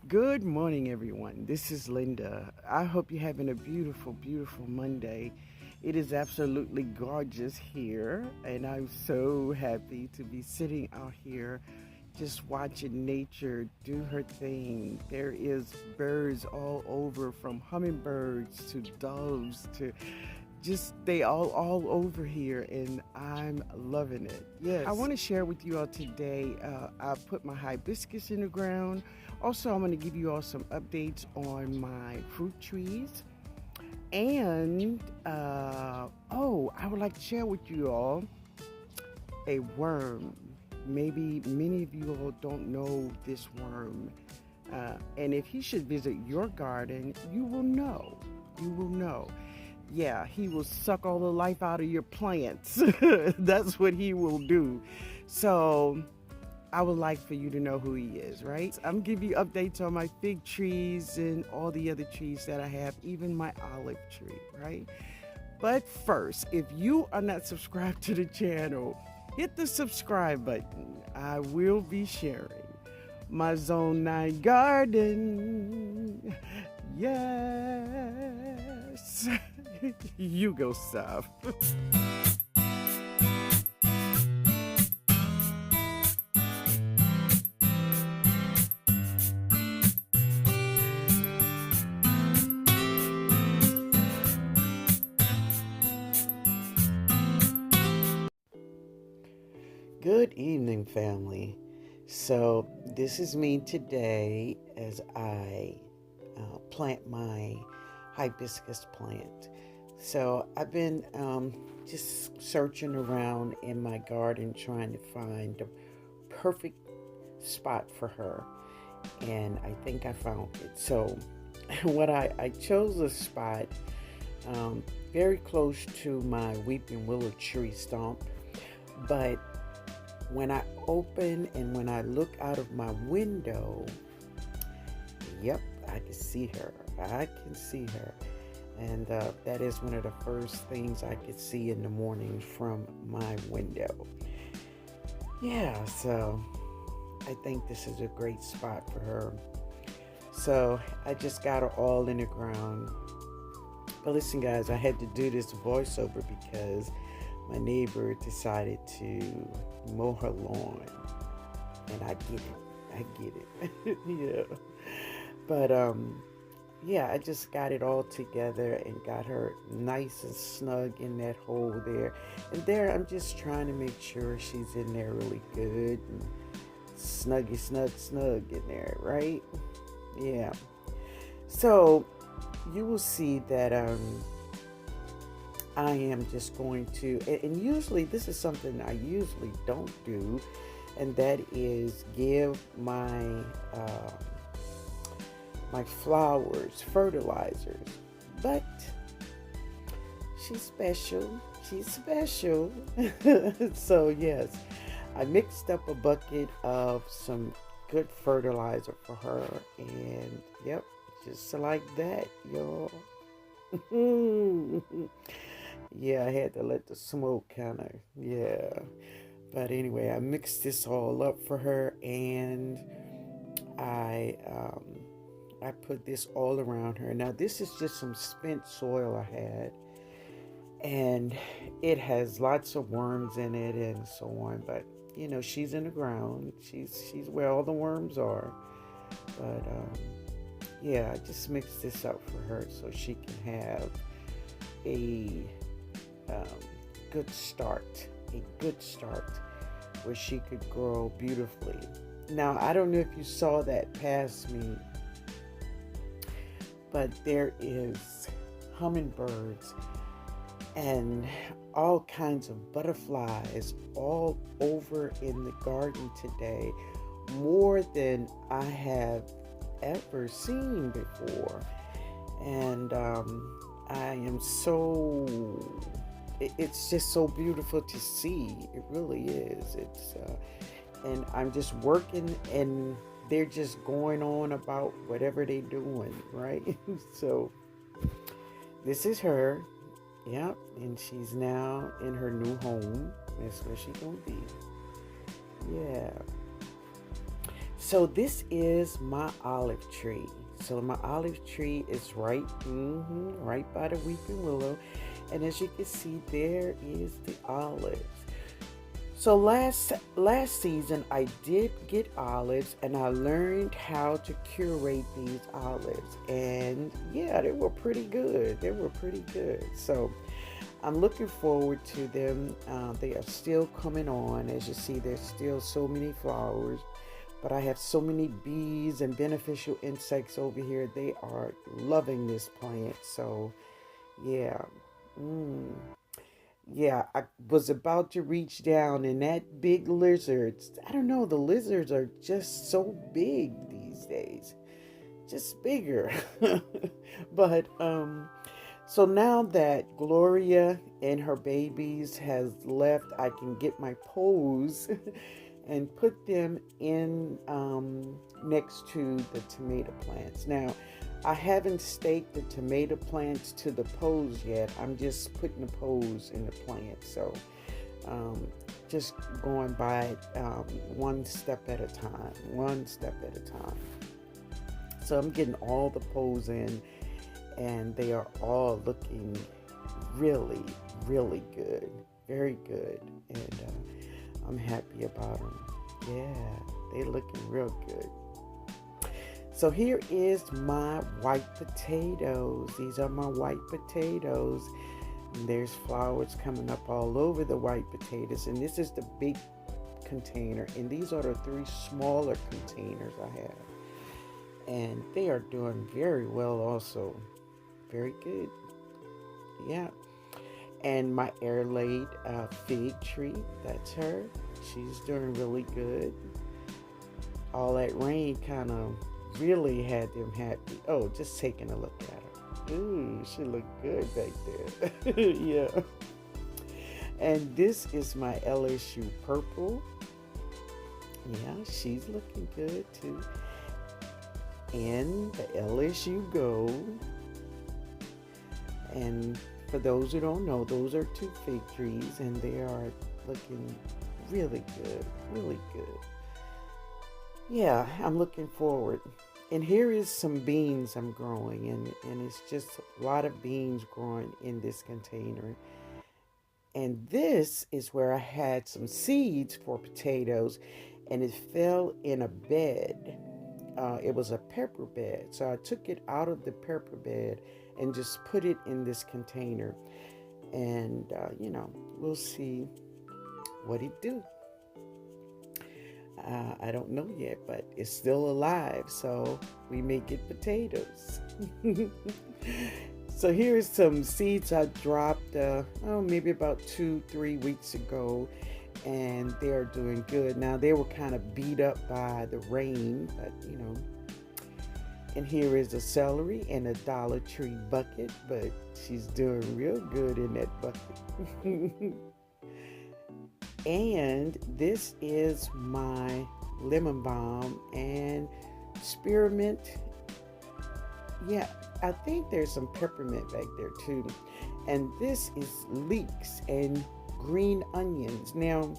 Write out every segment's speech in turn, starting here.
Good morning, everyone. This is Linda. I hope you're having a beautiful, beautiful Monday. It is absolutely gorgeous here, and I'm so happy to be sitting out here just watching nature do her thing. There is birds all over, from hummingbirds to doves to just they all over here, and I'm loving it. Yes, I want to share with you all today. I put my hibiscus in the ground. Also, I'm going to give you all some updates on my fruit trees. And I would like to share with you all a worm. Maybe many of you all don't know this worm. And if he should visit your garden, you will know. You will know. Yeah, he will suck all the life out of your plants. That's what he will do. So I would like for you to know who he is, right? I'm giving you updates on my fig trees and all the other trees that I have, even my olive tree, right? But first, if you are not subscribed to the channel, hit the subscribe button. I will be sharing my Zone 9 garden. Yes. You go, stop. Good evening, family. So, this is me today as I plant my hibiscus plant. So, I've been just searching around in my garden trying to find the perfect spot for her. And I think I found it. So, I chose a spot very close to my weeping willow tree stump. But when I open and when I look out of my window, yep, I can see her. I can see her. And that is one of the first things I could see in the morning from my window. Yeah, so I think this is a great spot for her. So I just got her all in the ground. But listen, guys, I had to do this voiceover because my neighbor decided to mow her lawn, and I get it. Yeah, but I just got it all together and got her nice and snug in that hole there. And there, I'm just trying to make sure she's in there really good and snug in there, right? Yeah. So you will see that I am just going to, and usually this is something I usually don't do, and that is give my my flowers fertilizers. But she's special. She's special. So yes, I mixed up a bucket of some good fertilizer for her, and yep, just like that, y'all. Yeah, I had to let the smoke yeah. But anyway, I mixed this all up for her, and I I put this all around her. Now this is just some spent soil I had, and it has lots of worms in it and so on. But she's in the ground. She's where all the worms are. But yeah, I just mixed this up for her so she can have a good start where she could grow beautifully. Now, I don't know if you saw that past me, but there is hummingbirds and all kinds of butterflies all over in the garden today, more than I have ever seen before. And I am so, it's just so beautiful to see. It really is. And I'm just working, and they're just going on about whatever they're doing, right? So this is her. Yep, and she's now in her new home. That's where she's gonna be. Yeah. So this is my olive tree. So my olive tree is right by the weeping willow. And as you can see, there is the olives. So last season I did get olives, and I learned how to curate these olives. And yeah, they were pretty good. They were pretty good. So I'm looking forward to them. They are still coming on. As you see, there's still so many flowers. But I have so many bees and beneficial insects over here. They are loving this plant. So, yeah. Mm. Yeah, I was about to reach down, and that big lizard, I don't know, the lizards are just so big these days. Just bigger. But so now that Gloria and her babies has left, I can get my poles and put them in next to the tomato plants. Now, I haven't staked the tomato plants to the poles yet. I'm just putting the poles in the plant. So just going by it one step at a time, one step at a time. So I'm getting all the poles in, and they are all looking really, really good. Very good. And I'm happy about them. Yeah, they're looking real good. So here is my white potatoes. These are my white potatoes. And there's flowers coming up all over the white potatoes. And this is the big container. And these are the 3 smaller containers I have. And they are doing very well also. Very good. Yeah. And my air-laid fig tree, that's her. She's doing really good. All that rain kind of really had them happy. Oh, just taking a look at her. Ooh, she looked good back there. Yeah. And this is my LSU purple. Yeah, she's looking good too. And the LSU gold. And for those who don't know, those are 2 fig trees, and they are looking really good, really good. Yeah, I'm looking forward. And here is some beans I'm growing, and it's just a lot of beans growing in this container. And this is where I had some seeds for potatoes, and it fell in a bed. It was a pepper bed. So I took it out of the pepper bed and just put it in this container. And, we'll see what it do. I don't know yet, but it's still alive, so we may get potatoes. So here's some seeds I dropped, maybe about 2-3 weeks ago, and they're doing good. Now, they were kind of beat up by the rain, but, And here is a celery in a Dollar Tree bucket, but she's doing real good in that bucket. And this is my lemon balm and spearmint. Yeah, I think there's some peppermint back there too. And this is leeks and green onions. Now,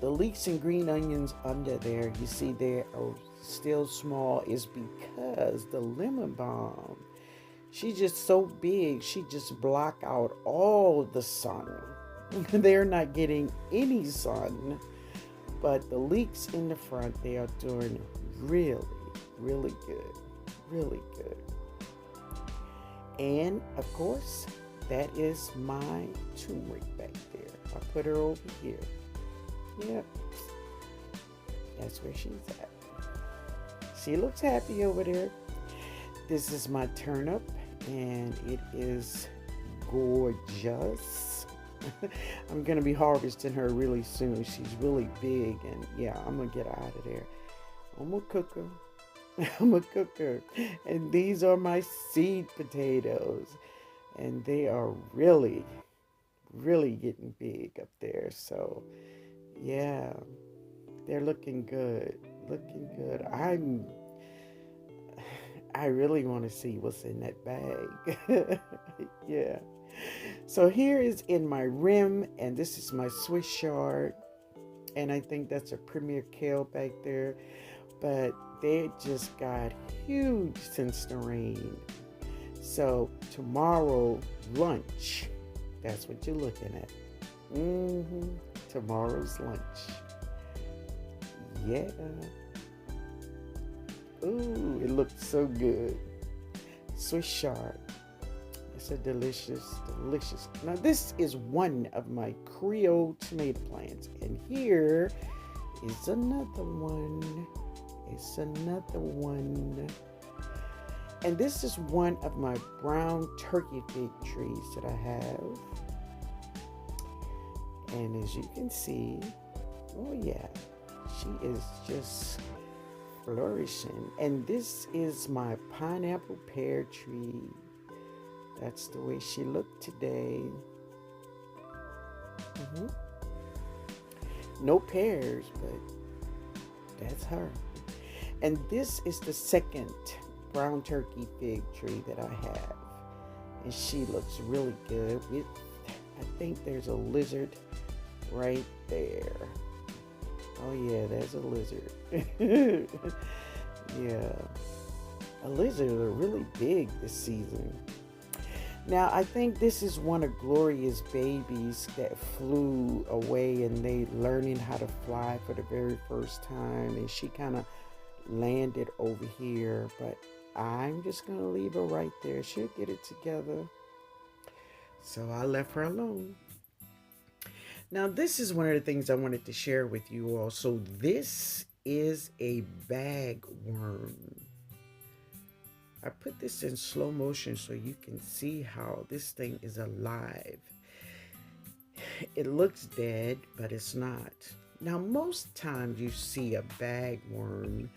the leeks and green onions under there, you see they are still small, is because the lemon balm, she's just so big, she just block out all the sun. They're not getting any sun. But the leeks in the front, they are doing really, really good. Really good. And of course, that is my turmeric back there. I put her over here. Yep. That's where she's at. She looks happy over there. This is my turnip, and it is gorgeous. I'm going to be harvesting her really soon. She's really big, and yeah, I'm going to get her out of there. I'm going to cook her. I'm going to cook her. And these are my seed potatoes, and they are really, really getting big up there. So, yeah, they're looking good. Looking good. I really want to see what's in that bag. Yeah. So here is in my rim, and this is my Swiss chard. And I think that's a premier kale back there. But they just got huge since the rain. So tomorrow lunch, that's what you're looking at. Tomorrow's lunch. Yeah. Ooh, it looks so good. Swiss chard. It's a delicious, delicious. Now this is one of my Creole tomato plants. And here is another one. It's another one. And this is one of my brown turkey fig trees that I have. And as you can see, oh yeah, she is just flourishing. And this is my pineapple pear tree. That's the way she looked today. No pears, but that's her. And this is the second brown turkey fig tree that I have. And she looks really good. I think there's a lizard right there. Oh yeah, there's a lizard. Yeah. Lizards are really big this season. Now, I think this is one of Gloria's babies that flew away and they learning how to fly for the very first time. And she kind of landed over here, but I'm just going to leave her right there. She'll get it together. So I left her alone. Now, this is one of the things I wanted to share with you all. So this is a bagworm. I put this in slow motion so you can see how this thing is alive. It looks dead, but it's not. Now, most times you see a bagworm,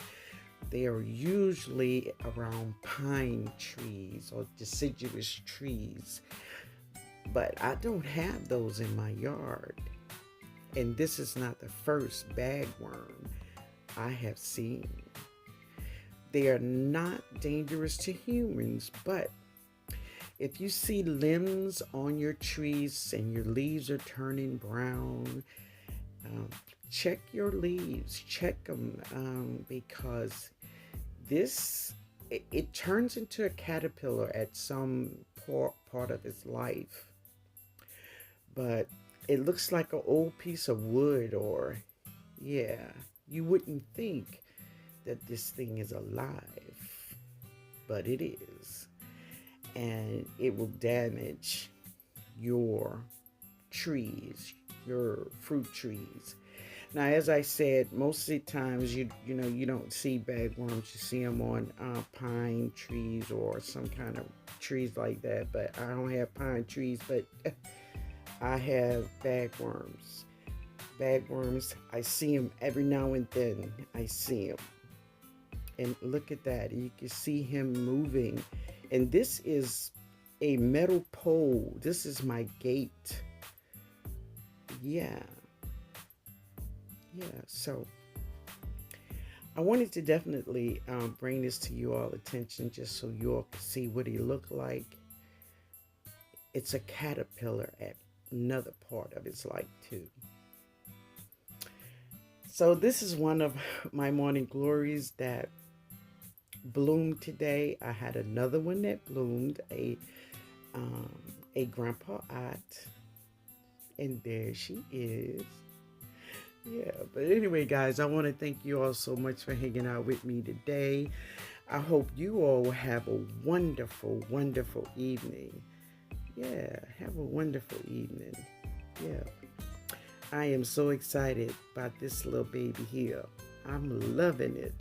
they are usually around pine trees or deciduous trees. But I don't have those in my yard. And this is not the first bagworm I have seen. They are not dangerous to humans, but if you see limbs on your trees and your leaves are turning brown, check your leaves, check them, because it turns into a caterpillar at some part of its life. But it looks like an old piece of wood, or yeah, you wouldn't think that this thing is alive, but it is. And it will damage your trees, your fruit trees. Now, as I said, most of the times you don't see bagworms. You see them on pine trees or some kind of trees like that. But I don't have pine trees, but I have bagworms. Bagworms, I see them every now and then. I see them. And look at that. You can see him moving. And this is a metal pole. This is my gate. Yeah. So I wanted to definitely bring this to you all attention just so you all can see what he looked like. It's a caterpillar at another part of its life too. So this is one of my morning glories that bloomed today. I had another one that bloomed, a grandpa aunt, and there she is. Yeah, but anyway, guys, I want to thank you all so much for hanging out with me today. I hope you all will have a wonderful, wonderful evening. Yeah, have a wonderful evening. Yeah. I am so excited about this little baby here. I'm loving it.